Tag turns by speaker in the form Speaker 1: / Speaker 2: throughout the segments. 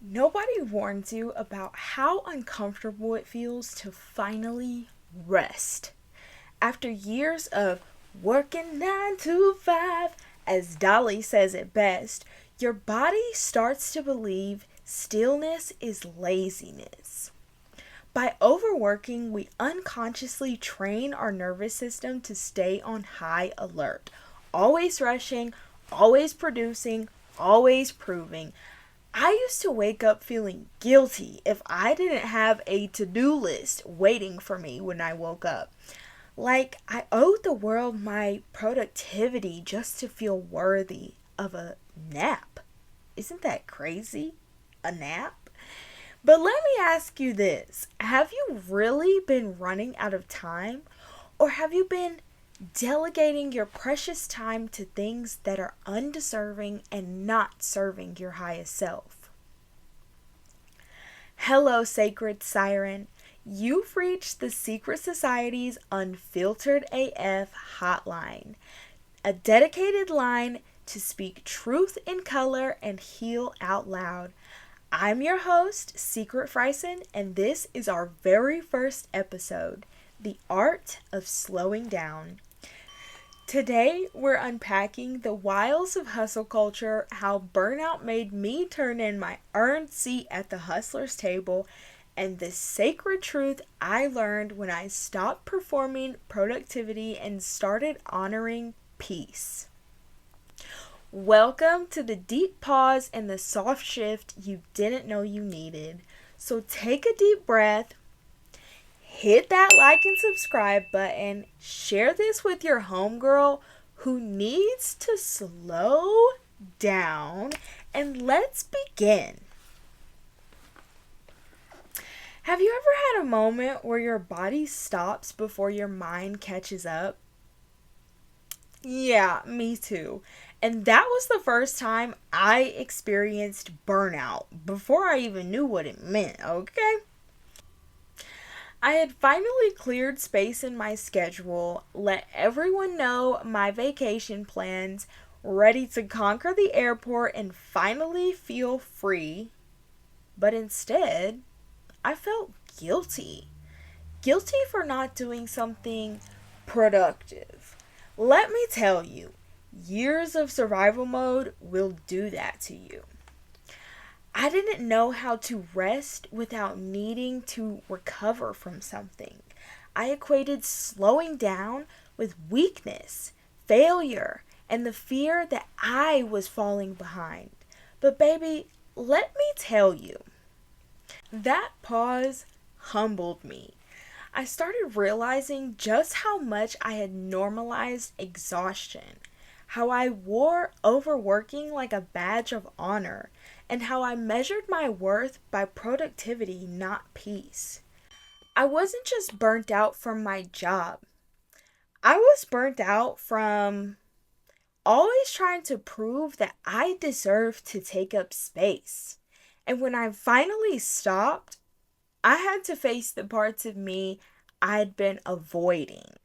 Speaker 1: Nobody warns you about how uncomfortable it feels to finally rest. After years of working 9 to 5, as Dolly says it best, your body starts to believe stillness is laziness. By overworking, we unconsciously train our nervous system to stay on high alert, always rushing, always producing, always proving. I used to wake up feeling guilty if I didn't have a to do list waiting for me when I woke up. Like I owed the world my productivity just to feel worthy of a nap. Isn't that crazy? A nap? But let me ask you this. Have you really been running out of time? Or have you been delegating your precious time to things that are undeserving and not serving your highest self? Hello, sacred siren. You've reached the Sycrett Society's Unfiltered AF hotline, a dedicated line to speak truth in color and heal out loud. I'm your host, Sycrett Frison, and this is our very first episode, The Art of Slowing Down. Today, we're unpacking the wiles of hustle culture, how burnout made me turn in my earned seat at the hustler's table, and the sacred truth I learned when I stopped performing productivity and started honoring peace. Welcome to the deep pause and the soft shift you didn't know you needed. So take a deep breath, hit that like and subscribe button, share this with your homegirl who needs to slow down, and let's begin. Have you ever had a moment where your body stops before your mind catches up? Yeah, me too. And that was the first time I experienced burnout before I even knew what it meant, okay? I had finally cleared space in my schedule, let everyone know my vacation plans, ready to conquer the airport and finally feel free. But instead, I felt guilty. Guilty for not doing something productive. Let me tell you, years of survival mode will do that to you. I didn't know how to rest without needing to recover from something. I equated slowing down with weakness, failure, and the fear that I was falling behind. But, baby, let me tell you, that pause humbled me. I started realizing just how much I had normalized exhaustion, how I wore overworking like a badge of honor, and how I measured my worth by productivity, not peace. I wasn't just burnt out from my job, I was burnt out from always trying to prove that I deserved to take up space. And when I finally stopped, I had to face the parts of me I'd been avoiding.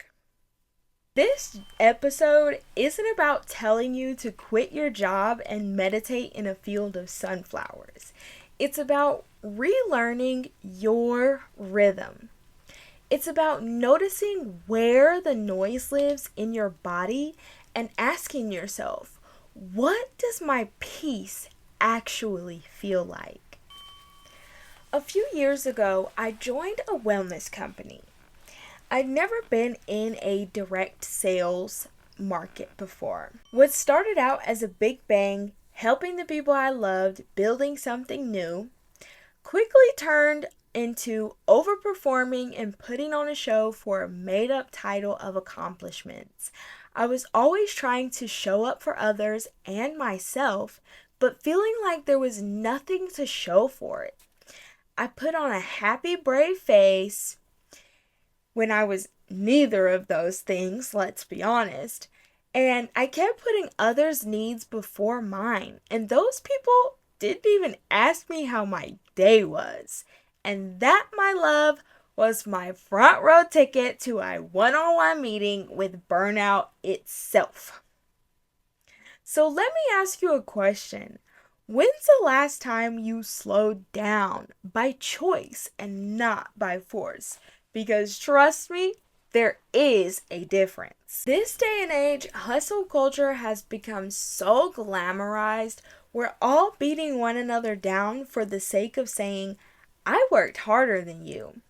Speaker 1: This episode isn't about telling you to quit your job and meditate in a field of sunflowers. It's about relearning your rhythm. It's about noticing where the noise lives in your body and asking yourself, what does my peace actually feel like? A few years ago, I joined a wellness company. I'd never been in a direct sales market before. What started out as a big bang, helping the people I loved, building something new, quickly turned into overperforming and putting on a show for a made up title of accomplishments. I was always trying to show up for others and myself, but feeling like there was nothing to show for it. I put on a happy, brave face when I was neither of those things, let's be honest. And I kept putting others' needs before mine. And those people didn't even ask me how my day was. And that, my love, was my front row ticket to a one-on-one meeting with burnout itself. So let me ask you a question. When's the last time you slowed down by choice and not by force? Because trust me, there is a difference. This day and age, hustle culture has become so glamorized. We're all beating one another down for the sake of saying, I worked harder than you.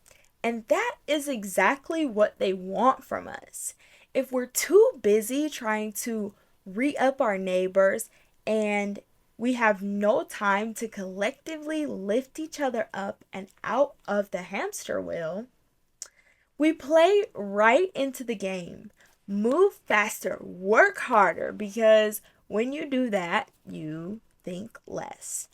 Speaker 1: And that is exactly what they want from us. If we're too busy trying to re up our neighbors and we have no time to collectively lift each other up and out of the hamster wheel, we play right into the game. Move faster, work harder, because when you do that, you think less.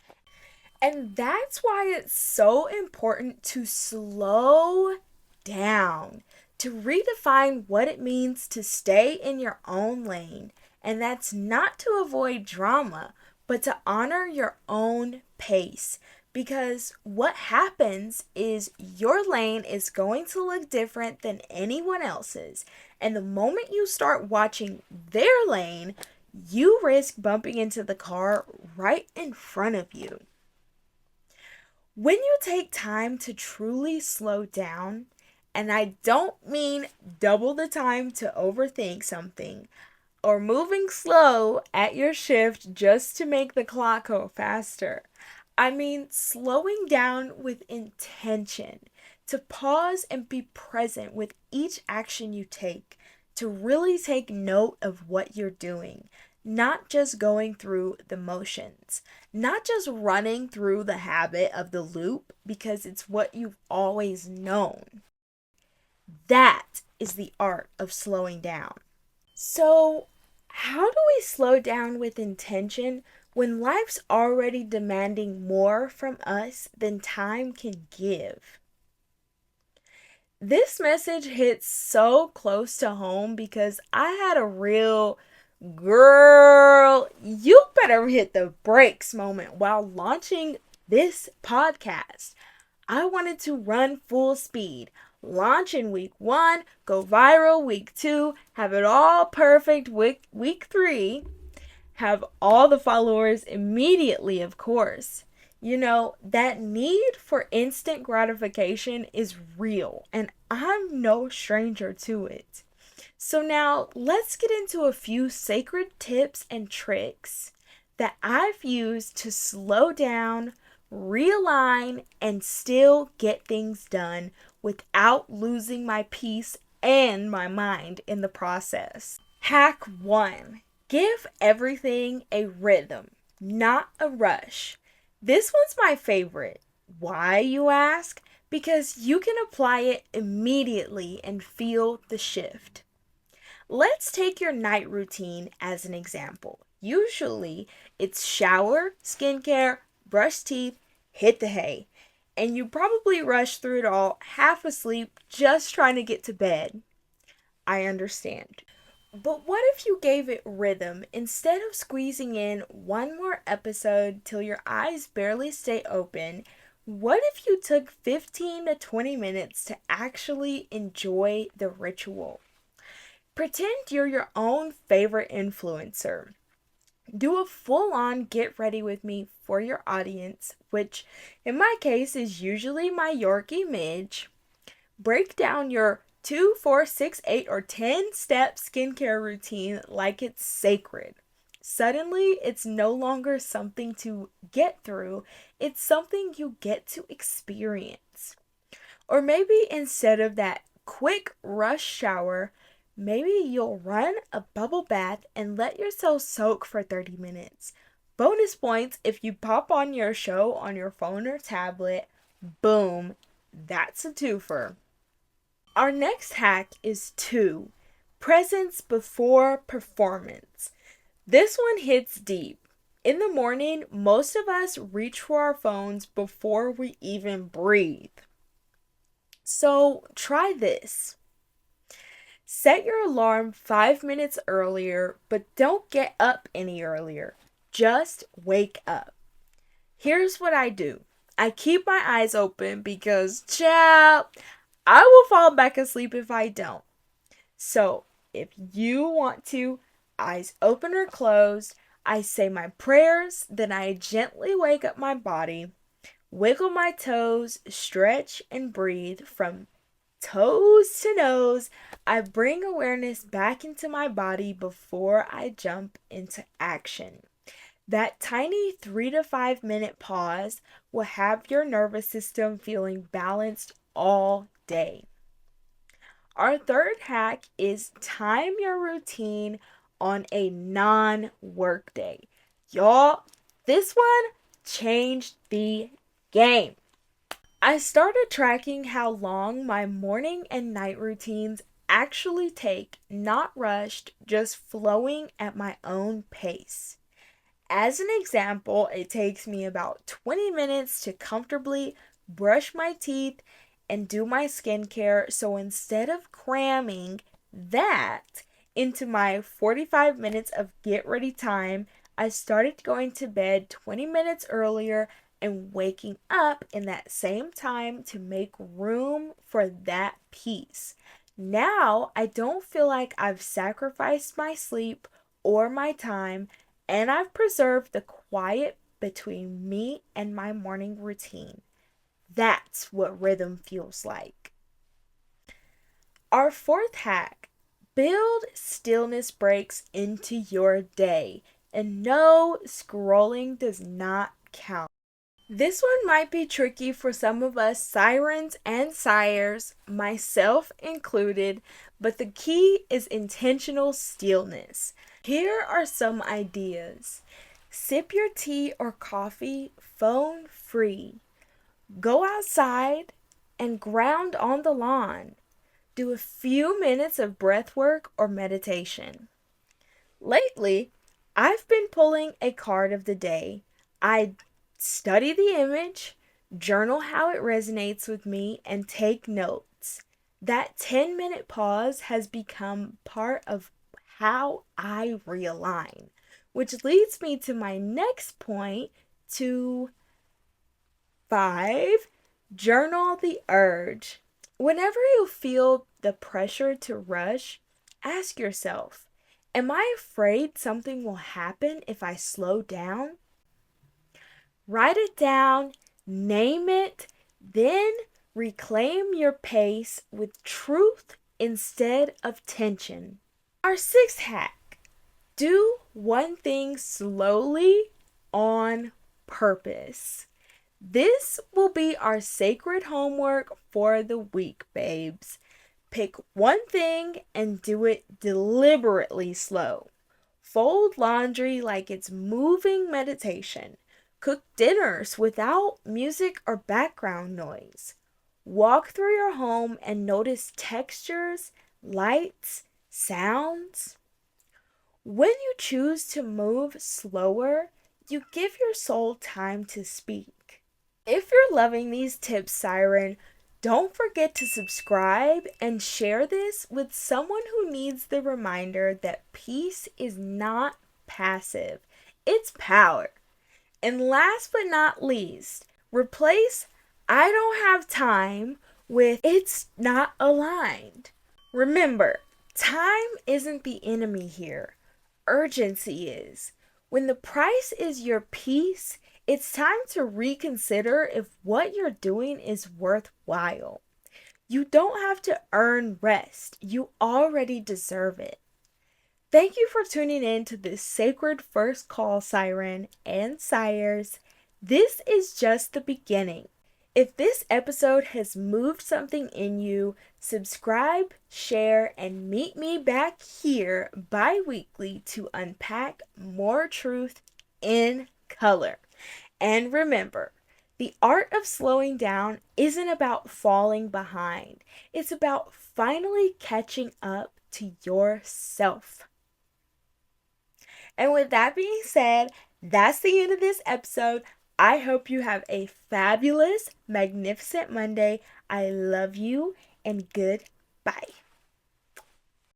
Speaker 1: And that's why it's so important to slow down, to redefine what it means to stay in your own lane. And that's not to avoid drama, but to honor your own pace. Because what happens is your lane is going to look different than anyone else's. And the moment you start watching their lane, you risk bumping into the car right in front of you. When you take time to truly slow down, and I don't mean double the time to overthink something or moving slow at your shift just to make the clock go faster. I mean slowing down with intention, to pause and be present with each action you take, to really take note of what you're doing, not just going through the motions, not just running through the habit of the loop because it's what you've always known. That is the art of slowing down. So, how do we slow down with intention when life's already demanding more from us than time can give? This message hits so close to home because I had a real girl, you better hit the brakes moment while launching this podcast. I wanted to run full speed, launch in week 1, go viral week 2, have it all perfect week 3, have all the followers immediately, of course. You know, that need for instant gratification is real, and I'm no stranger to it. So, now let's get into a few sacred tips and tricks that I've used to slow down, realign, and still get things done without losing my peace and my mind in the process. Hack 1: give everything a rhythm, not a rush. This one's my favorite. Why, you ask? Because you can apply it immediately and feel the shift. Let's take your night routine as an example. Usually, it's shower, skincare, brush teeth, hit the hay. And you probably rush through it all half asleep just trying to get to bed. I understand. But what if you gave it rhythm instead of squeezing in one more episode till your eyes barely stay open? What if you took 15 to 20 minutes to actually enjoy the ritual? Pretend you're your own favorite influencer. Do a full on get ready with me for your audience, which in my case is usually my Yorkie Midge. Break down your 2, 4, 6, 8, or 10-step skincare routine like it's sacred. Suddenly, it's no longer something to get through, it's something you get to experience. Or maybe instead of that quick rush shower, maybe you'll run a bubble bath and let yourself soak for 30 minutes. Bonus points if you pop on your show on your phone or tablet. Boom, that's a twofer. Our next hack is 2: presence before performance. This one hits deep. In the morning, most of us reach for our phones before we even breathe. So try this. Set your alarm 5 minutes earlier, but don't get up any earlier. Just wake up. Here's what I do. I keep my eyes open because, child, I will fall back asleep if I don't. So, if you want to, eyes open or closed, I say my prayers, then I gently wake up my body, wiggle my toes, stretch and breathe from toes to nose. I bring awareness back into my body before I jump into action. That tiny 3 to 5 minute pause will have your nervous system feeling balanced all day. Our third hack is time your routine on a non work day. Y'all, this one changed the game. I started tracking how long my morning and night routines actually take, not rushed, just flowing at my own pace. As an example, it takes me about 20 minutes to comfortably brush my teeth and do my skincare. So instead of cramming that into my 45 minutes of get ready time, I started going to bed 20 minutes earlier and waking up in that same time to make room for that piece. Now I don't feel like I've sacrificed my sleep or my time, and I've preserved the quiet between me and my morning routine. That's what rhythm feels like. Our fourth hack: build stillness breaks into your day. And no, scrolling does not count. This one might be tricky for some of us sirens and sires, myself included, but the key is intentional stillness. Here are some ideas. Sip your tea or coffee phone free. Go outside and ground on the lawn. Do a few minutes of breath work or meditation. Lately, I've been pulling a card of the day. I study the image, journal how it resonates with me, and take notes. That 10-minute pause has become part of how I realign, which leads me to my next point to 5. Journal the urge. Whenever you feel the pressure to rush, ask yourself, am I afraid something will happen if I slow down? Write it down, name it, then reclaim your pace with truth instead of tension. Our sixth hack: do one thing slowly on purpose. This will be our sacred homework for the week, babes. Pick one thing and do it deliberately slow. Fold laundry like it's moving meditation. Cook dinners without music or background noise. Walk through your home and notice textures, lights, sounds. When you choose to move slower, you give your soul time to speak. If you're loving these tips, Siren, don't forget to subscribe and share this with someone who needs the reminder that peace is not passive, it's power. And last but not least, replace I don't have time with it's not aligned. Remember, time isn't the enemy here, urgency is. When the price is your peace, it's time to reconsider if what you're doing is worthwhile. You don't have to earn rest, you already deserve it. Thank you for tuning in to this sacred first call, Siren and Sires. This is just the beginning. If this episode has moved something in you, subscribe, share, and meet me back here bi-weekly to unpack more truth in color. And remember, the art of slowing down isn't about falling behind. It's about finally catching up to yourself. And with that being said, that's the end of this episode. I hope you have a fabulous, magnificent Monday. I love you and goodbye.